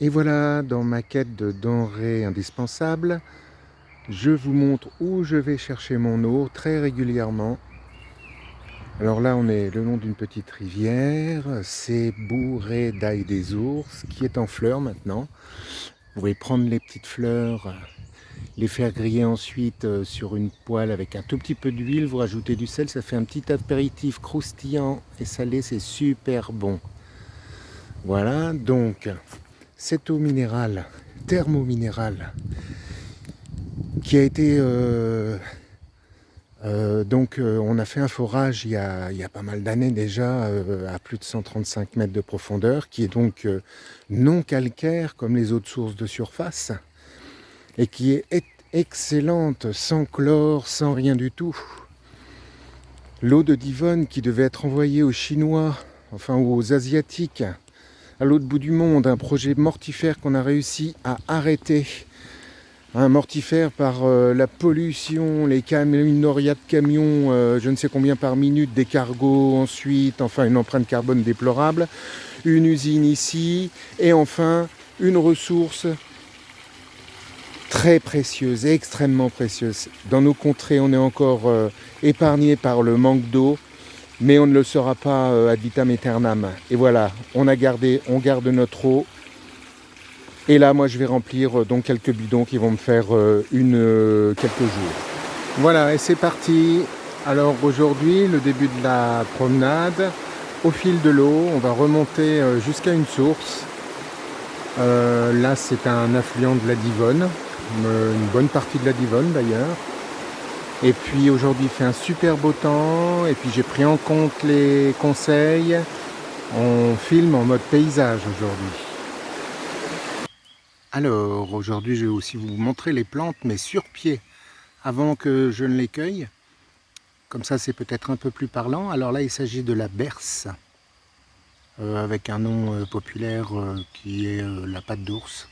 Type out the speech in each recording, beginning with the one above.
Et voilà, dans ma quête de denrées indispensables, je vous montre où je vais chercher mon eau très régulièrement. Alors là, on est le long d'une petite rivière, c'est bourré d'ail des ours, qui est en fleurs maintenant. Vous pouvez prendre les petites fleurs, les faire griller ensuite sur une poêle avec un tout petit peu d'huile, vous rajoutez du sel, ça fait un petit apéritif croustillant et salé, c'est super bon. Voilà, donc cette eau minérale, thermominérale, qui a été on a fait un forage il y a pas mal d'années déjà, à plus de 135 mètres de profondeur, qui est donc non calcaire comme les autres sources de surface, et qui est excellente, sans chlore, sans rien du tout. L'eau de Divonne qui devait être envoyée aux Chinois, enfin aux Asiatiques, à l'autre bout du monde, un projet mortifère qu'on a réussi à arrêter. Un mortifère par la pollution, une noria de camions, je ne sais combien par minute, des cargos ensuite, enfin une empreinte carbone déplorable, une usine ici, et enfin une ressource très précieuse, extrêmement précieuse. Dans nos contrées, on est encore épargné par le manque d'eau, mais on ne le sera pas ad vitam aeternam. Et voilà, on garde notre eau. Et là, moi, je vais remplir donc quelques bidons qui vont me faire quelques jours. Voilà, et c'est parti. Alors aujourd'hui, le début de la promenade, au fil de l'eau, on va remonter jusqu'à une source. Là, c'est un affluent de la Divonne, une bonne partie de la Divonne d'ailleurs. Et puis aujourd'hui, il fait un super beau temps, et puis j'ai pris en compte les conseils. On filme en mode paysage aujourd'hui. Alors aujourd'hui, je vais aussi vous montrer les plantes, mais sur pied, avant que je ne les cueille. Comme ça, c'est peut-être un peu plus parlant. Alors là, il s'agit de la berce, avec un nom populaire qui est la patte d'ours.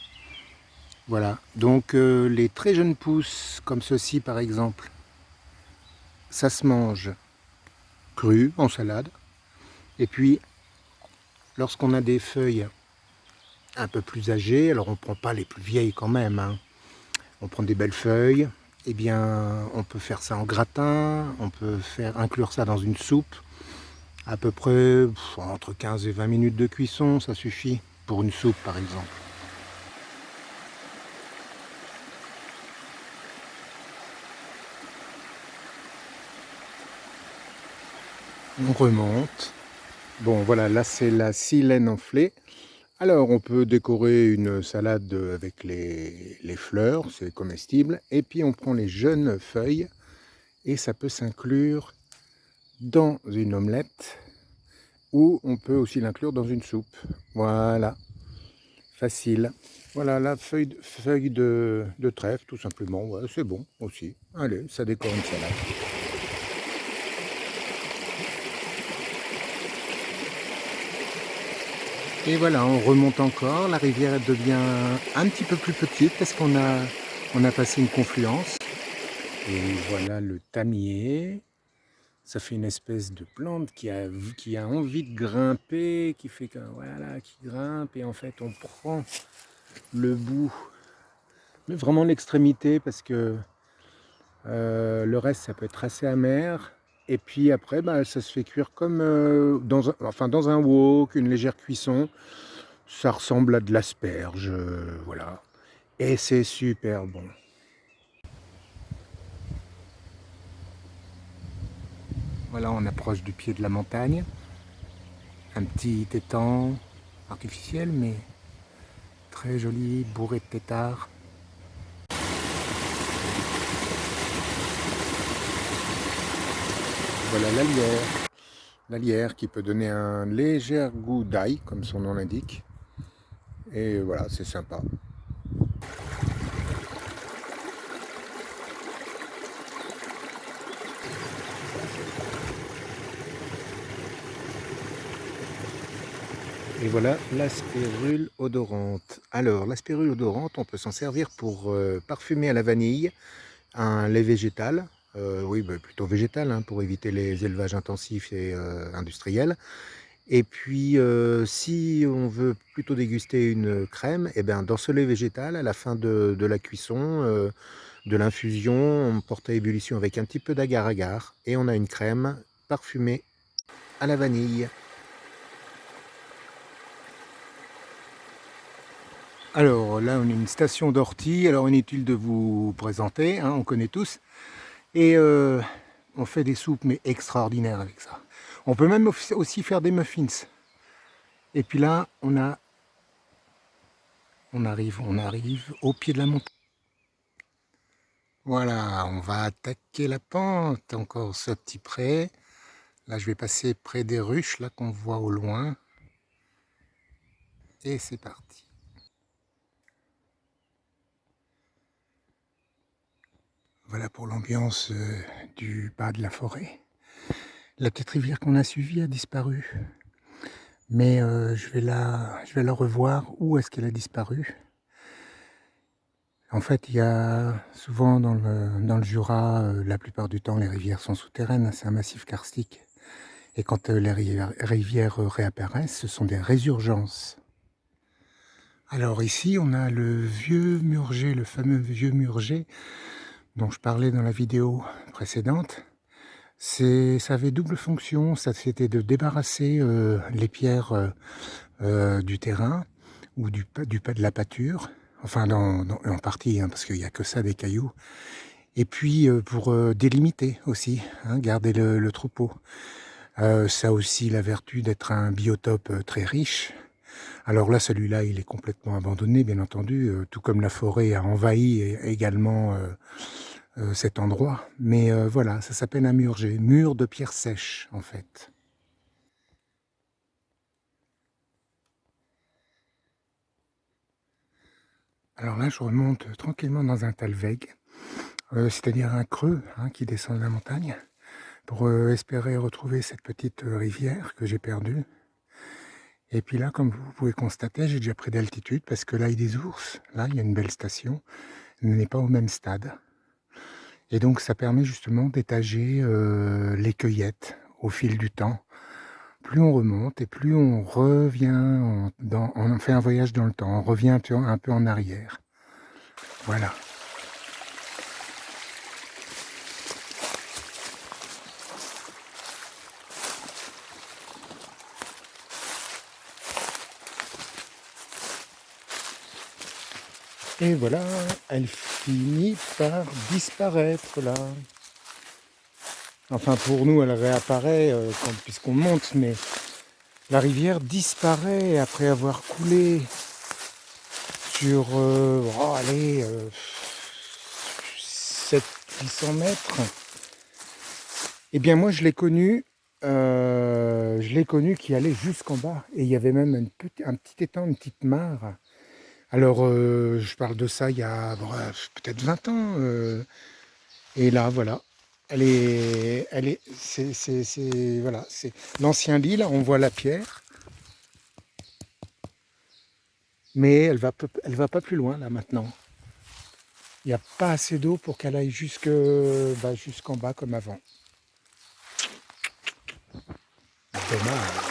Voilà, donc les très jeunes pousses, comme ceci par exemple, ça se mange cru, en salade. Et puis, lorsqu'on a des feuilles un peu plus âgées, alors on ne prend pas les plus vieilles quand même, hein. On prend des belles feuilles, eh bien on peut faire ça en gratin, on peut inclure ça dans une soupe, à peu près entre 15 et 20 minutes de cuisson, ça suffit pour une soupe par exemple. On remonte. Bon voilà, là c'est la silène enflée. Alors on peut décorer une salade avec les fleurs, c'est comestible. Et puis on prend les jeunes feuilles et ça peut s'inclure dans une omelette ou on peut aussi l'inclure dans une soupe. Voilà, facile. Voilà la feuille de trèfle tout simplement, ouais, c'est bon aussi. Allez, ça décore une salade. Et voilà, on remonte encore, la rivière devient un petit peu plus petite parce on a passé une confluence. Et voilà le tamier. Ça fait une espèce de plante qui a envie de grimper, qui fait que voilà, qui grimpe, et en fait on prend le bout, mais vraiment l'extrémité, parce que le reste ça peut être assez amer. Et puis après bah, ça se fait cuire comme dans un wok, une légère cuisson. Ça ressemble à de l'asperge, voilà. Et c'est super bon. Voilà, on approche du pied de la montagne. Un petit étang artificiel, mais très joli, bourré de têtards. Voilà la lierre. La lierre qui peut donner un léger goût d'ail, comme son nom l'indique. Et voilà, c'est sympa. Et voilà la spirule odorante. Alors, la spirule odorante, on peut s'en servir pour parfumer à la vanille un lait végétal. Oui, bah, plutôt végétal, hein, pour éviter les élevages intensifs et industriels. Et puis, si on veut plutôt déguster une crème, et ben, dans ce lait végétal, à la fin de la cuisson, de l'infusion, on porte à ébullition avec un petit peu d'agar-agar et on a une crème parfumée à la vanille. Alors là, on a une station d'ortie. Alors inutile de vous présenter, hein, on connaît tous. Et on fait des soupes, mais extraordinaires avec ça. On peut même aussi faire des muffins. Et puis là, on arrive au pied de la montagne. Voilà, on va attaquer la pente. Encore ce petit pré. Là, je vais passer près des ruches, là qu'on voit au loin. Et c'est parti. Voilà pour l'ambiance du bas de la forêt. La petite rivière qu'on a suivie a disparu. Mais je vais la revoir. Où est-ce qu'elle a disparu? En fait, il y a souvent dans le Jura, la plupart du temps, les rivières sont souterraines. C'est un massif karstique. Et quand les rivières réapparaissent, ce sont des résurgences. Alors ici, on a le vieux Murger, le fameux vieux Murger dont je parlais dans la vidéo précédente. Ça avait double fonction. Ça, c'était de débarrasser les pierres du terrain ou de la pâture. Enfin, en partie, hein, parce qu'il n'y a que ça, des cailloux. Et puis, pour délimiter aussi, hein, garder le troupeau. Ça a aussi la vertu d'être un biotope très riche. Alors là, celui-là, il est complètement abandonné, bien entendu, tout comme la forêt a envahi également cet endroit. Mais voilà, ça s'appelle un murger, mur de pierre sèche, en fait. Alors là, je remonte tranquillement dans un talweg, c'est-à-dire un creux hein, qui descend de la montagne, pour espérer retrouver cette petite rivière que j'ai perdue. Et puis là, comme vous pouvez constater, j'ai déjà pris d'altitude parce que là, il y a des ours. Là, il y a une belle station. Elle n'est pas au même stade. Et donc, ça permet justement d'étager les cueillettes au fil du temps. Plus on remonte et plus on revient, on fait un voyage dans le temps. On revient un peu en arrière. Voilà. Et voilà, elle finit par disparaître là. Enfin pour nous elle réapparaît puisqu'on monte, mais la rivière disparaît après avoir coulé sur 700-800 mètres. Eh bien moi je l'ai connu qui allait jusqu'en bas. Et il y avait même un petit étang, une petite mare. Alors, je parle de ça il y a peut-être 20 ans. Et là, voilà. Voilà, c'est l'ancien lit, là, on voit la pierre. Mais elle va pas plus loin, là, maintenant. Il n'y a pas assez d'eau pour qu'elle aille jusqu'en bas comme avant. Dommage.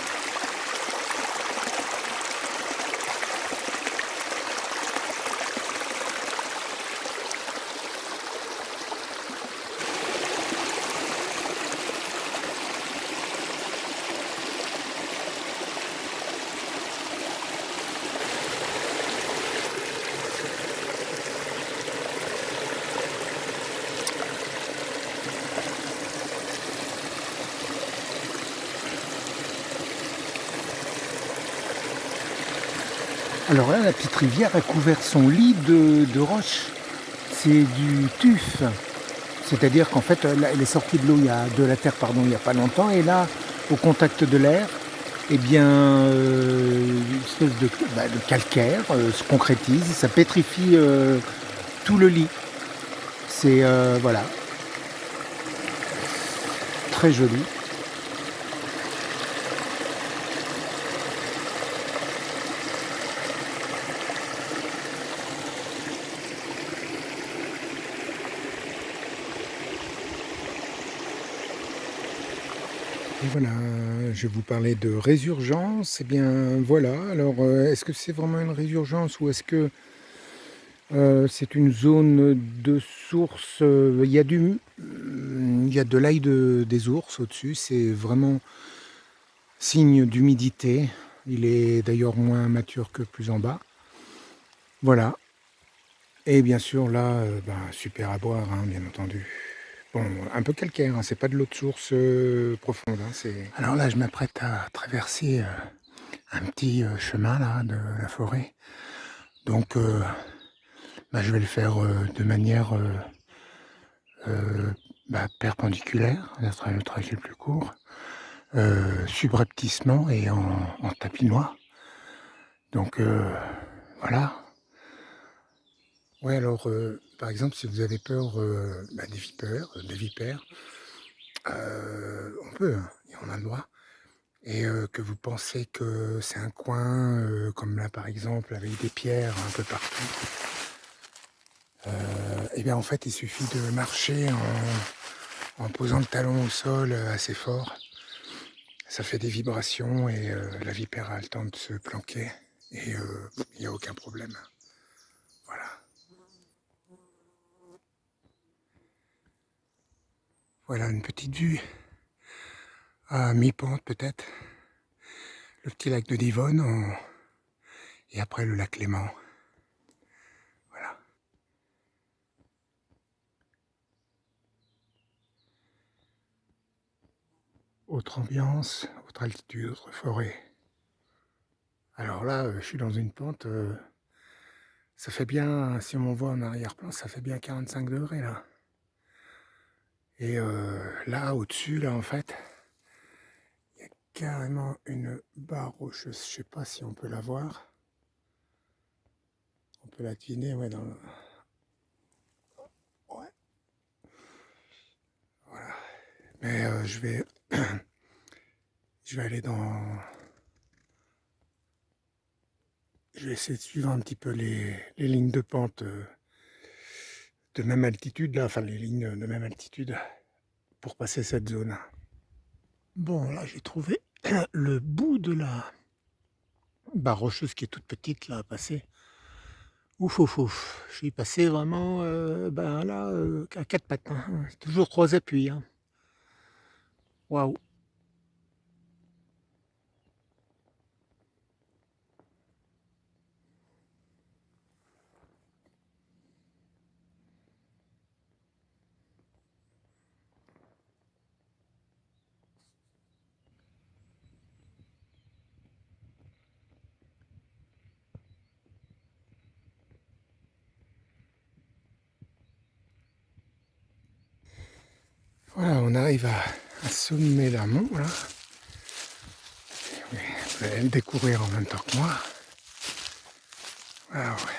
Alors là, la petite rivière a couvert son lit de roches. C'est du tuf. C'est-à-dire qu'en fait, elle est sortie de la terre, il n'y a pas longtemps. Et là, au contact de l'air, eh bien, une espèce de calcaire se concrétise. Ça pétrifie tout le lit. C'est, voilà, très joli. Et voilà, je vais vous parler de résurgence. Eh bien, voilà. Alors, est-ce que c'est vraiment une résurgence ou est-ce que c'est une zone de source? Il y a de l'ail des ours au-dessus. C'est vraiment signe d'humidité. Il est d'ailleurs moins mature que plus en bas. Voilà. Et bien sûr, là, super à boire, hein, bien entendu. Bon, un peu calcaire, hein, c'est pas de l'eau de source profonde. Alors là, je m'apprête à traverser un petit chemin là de la forêt. Donc, je vais le faire de manière perpendiculaire, ça sera le trajet le plus court, subrepticement et en tapis-noir. Donc, voilà. Ouais, alors, par exemple, si vous avez peur des vipères, on peut, hein, et on a le droit. Et que vous pensez que c'est un coin, comme là par exemple, avec des pierres un peu partout, et bien en fait il suffit de marcher en posant le talon au sol assez fort. Ça fait des vibrations et la vipère a le temps de se planquer et il n'y a aucun problème. Voilà. Voilà une petite vue à mi-pente peut-être. Le petit lac de Divonne et après le lac Léman. Voilà. Autre ambiance, autre altitude, autre forêt. Alors là, je suis dans une pente, ça fait bien, si on voit en arrière-plan, ça fait bien 45 degrés là. Et là, au-dessus, là en fait, il y a carrément une barre rocheuse. Je sais pas si on peut la voir. On peut la deviner, ouais, dans le... Ouais, voilà. Mais je vais aller dans... Je vais essayer de suivre un petit peu les lignes de pente de même altitude, là, enfin les lignes de même altitude pour passer cette zone. Bon, là j'ai trouvé le bout de la barre rocheuse qui est toute petite là à passer. Ouf, ouf, ouf. Je suis passé vraiment à quatre pattes, hein. Toujours trois appuis, hein. Waouh. Voilà, on arrive à sommet d'un mont là. Oui, vous allez le découvrir en même temps que moi. Ah ouais.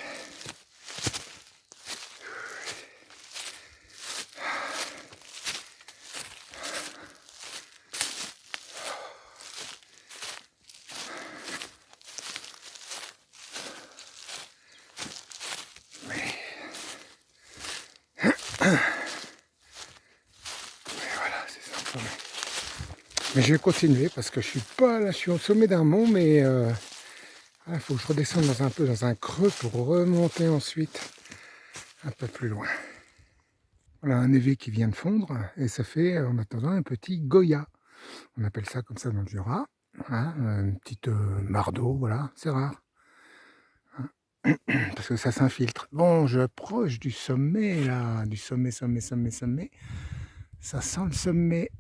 Et voilà, c'est ça. Mais je vais continuer parce que je suis pas là, je suis au sommet d'un mont, mais il faut que je redescende dans un creux pour remonter ensuite un peu plus loin. Voilà un névé qui vient de fondre et ça fait en attendant un petit Goya. On appelle ça comme ça dans le Jura. Hein, une petite mare d'eau, voilà, c'est rare. Parce que ça s'infiltre. Bon, j'approche du sommet là, du sommet. Ça sent le sommet.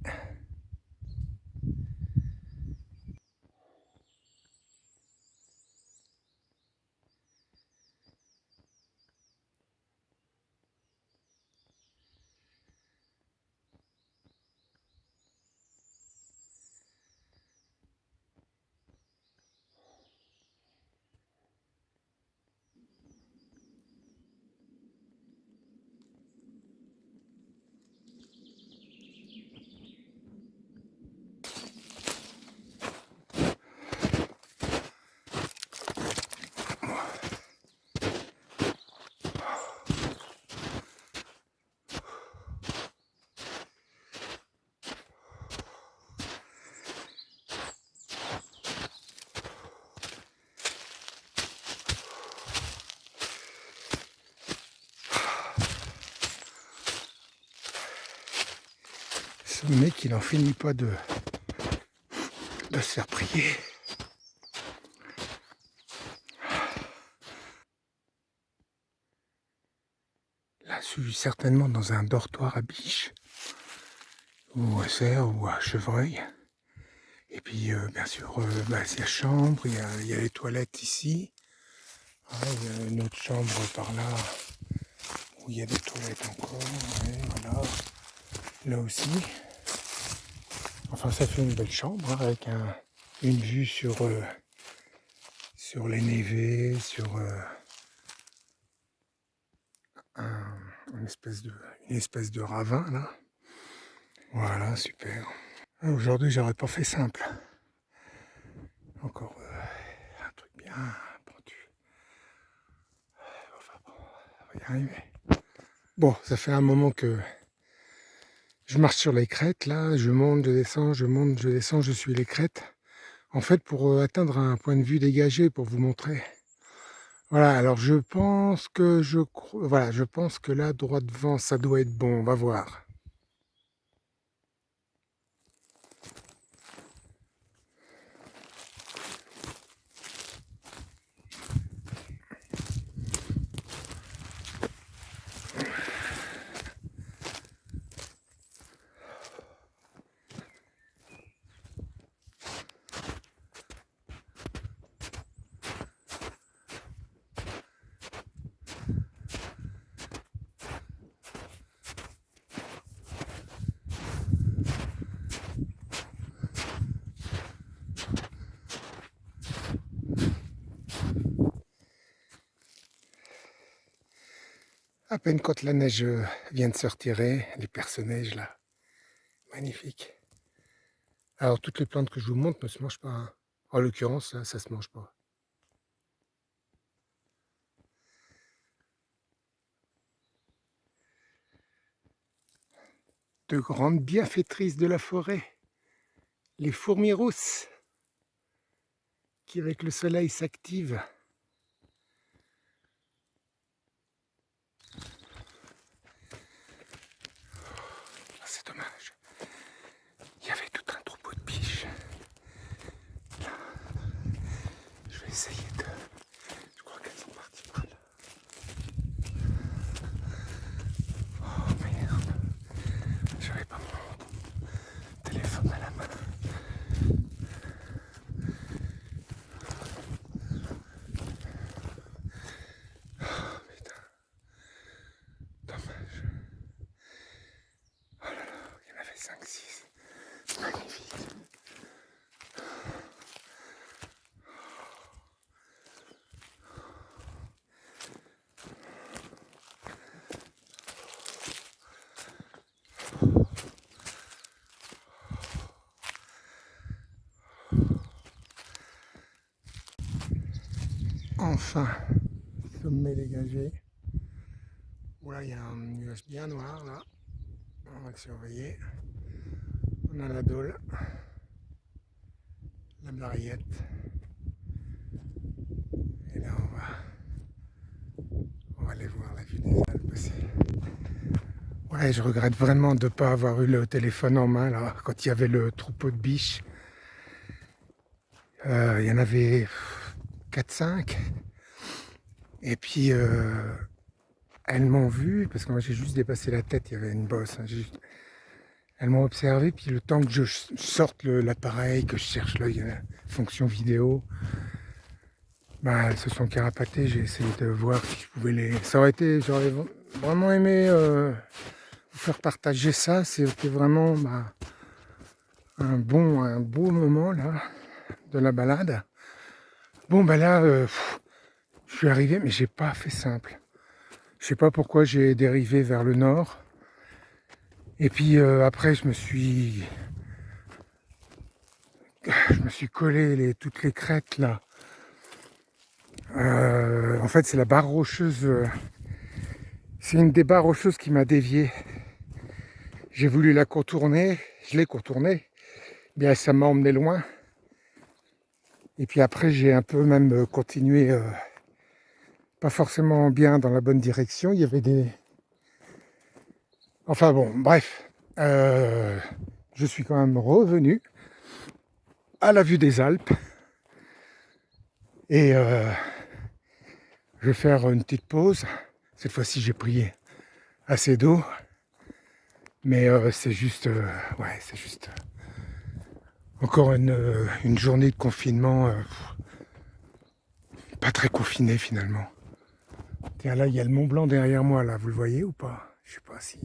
sommet qui n'en finit pas de se faire prier. Là, je suis certainement dans un dortoir à biche, ou à cerf, ou à chevreuil. Et puis, bien sûr, il y a la chambre, il y a les toilettes ici. Ah, il y a une autre chambre par là, où il y a des toilettes encore. Ouais, voilà. Là aussi. Enfin, ça fait une belle chambre, hein, avec une vue sur les névés, sur une espèce de ravin, là. Voilà, super. Aujourd'hui, j'aurais pas fait simple. Encore un truc bien pentu. Enfin bon, on va y arriver. Bon, ça fait un moment que je marche sur les crêtes, là. Je monte, je descends, je monte, je descends, je suis les crêtes. En fait, pour atteindre un point de vue dégagé, pour vous montrer. Voilà, alors je pense que là, droit devant, ça doit être bon. On va voir. À peine quand la neige vient de se retirer, les personnages là, magnifique. Alors toutes les plantes que je vous montre ne se mangent pas, hein. En l'occurrence, là, ça se mange pas. De grandes bienfaitrices de la forêt, les fourmis rousses, qui avec le soleil s'activent. C'est dommage. Il y avait tout un troupeau de biches. Je vais essayer de... Je crois qu'elles sont parties par là. Oh merde. J'avais pas mon téléphone à la main. Oh putain. Dommage. Oh là là, il y en avait 5-6. Magnifique. Enfin, sommet dégagé. Voilà, il y a un nuage bien noir là. On va le surveiller. On a la Dôle, la Blariette. Et là, on va aller voir la vue des Alpes aussi. Ouais, je regrette vraiment de ne pas avoir eu le téléphone en main là, quand il y avait le troupeau de biches. Il y en avait 4-5. Et puis, elles m'ont vu, parce que moi j'ai juste dépassé la tête, il y avait une bosse. Hein, elles m'ont observé, puis le temps que je sorte l'appareil, que je cherche la fonction vidéo, bah, elles se sont carapatées. J'ai essayé de voir si je pouvais les... J'aurais vraiment aimé vous faire partager ça. C'était vraiment un beau moment là, de la balade. Bon, bah là, je suis arrivé, mais j'ai pas fait simple. Je sais pas pourquoi j'ai dérivé vers le nord. Et puis après, je me suis collé toutes les crêtes là. En fait, c'est la barre rocheuse. C'est une des barres rocheuses qui m'a dévié. J'ai voulu la contourner, je l'ai contournée. Bien, ça m'a emmené loin. Et puis après, j'ai un peu même continué, pas forcément bien dans la bonne direction. Il y avait des... Enfin bon, bref. je suis quand même revenu à la vue des Alpes et je vais faire une petite pause. Cette fois-ci j'ai pris assez d'eau, mais c'est juste encore une journée de confinement, pas très confiné finalement. Tiens, là il y a le Mont Blanc derrière moi, là, vous le voyez ou pas? Je sais pas si...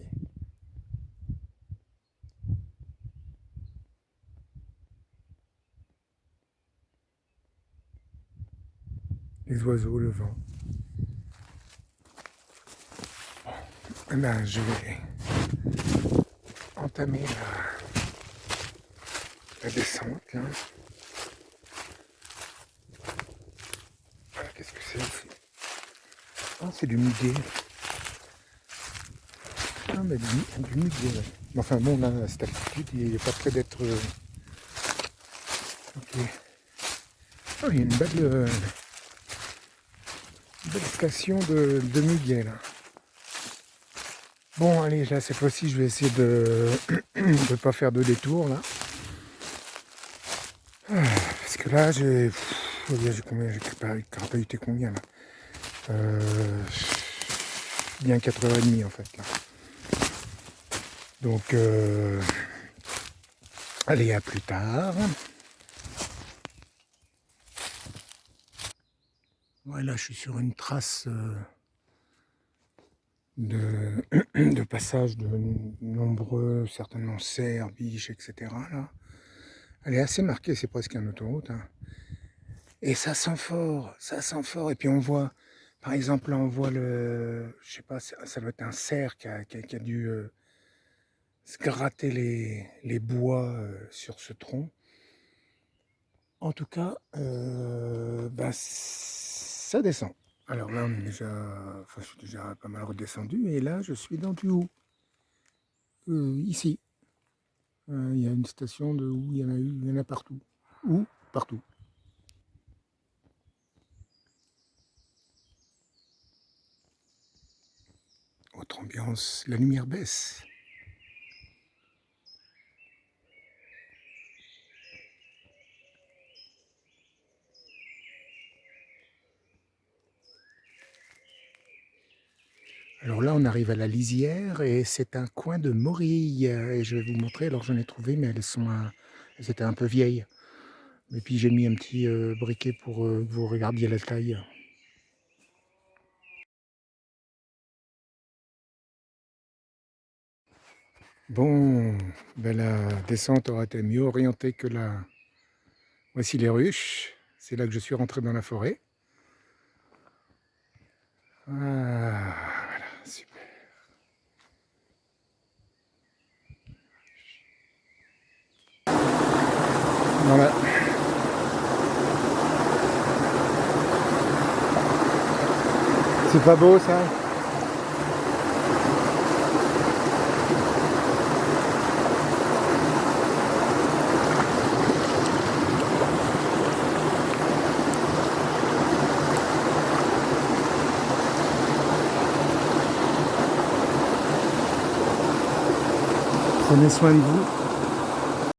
Les oiseaux, le vent. Eh ben, je vais entamer la descente. Là. Voilà, qu'est-ce que c'est ici? Ah, c'est du muguet. Ah, mais du muguet, ouais. Enfin bon, là, à cette altitude, il n'est pas près d'être... Ok. Oh, il y a une belle station de muguet, là. Bon, allez, là, cette fois-ci, je vais essayer de ne pas faire de détour, là. Parce que là, j'ai combien? J'ai crapahuté combien, là? Bien 4h30, en fait, là. Donc, allez, à plus tard. Voilà, je suis sur une trace... de passage de nombreux, certainement cerfs, biches, etc. Là. Elle est assez marquée, c'est presque une autoroute. Hein. Et ça sent fort, ça sent fort. Et puis on voit, par exemple, là on voit le, je sais pas, ça doit être un cerf qui a dû se gratter les bois sur ce tronc. En tout cas, ben, ça descend. Alors là, on est déjà, enfin, je suis déjà pas mal redescendu, et là, je suis dans du haut. Ici, il y a une station de où il y en a partout. Où? Partout. Autre ambiance, la lumière baisse. Alors là, on arrive à la lisière et c'est un coin de morilles. Et je vais vous montrer, alors j'en ai trouvé, mais elles étaient un peu vieilles. Et puis j'ai mis un petit briquet pour que vous regardiez la taille. Bon, ben la descente aurait été mieux orientée que la... Voici les ruches. C'est là que je suis rentré dans la forêt. Ah, voilà, super. Voilà. C'est pas beau ça? Prenez soin de vous.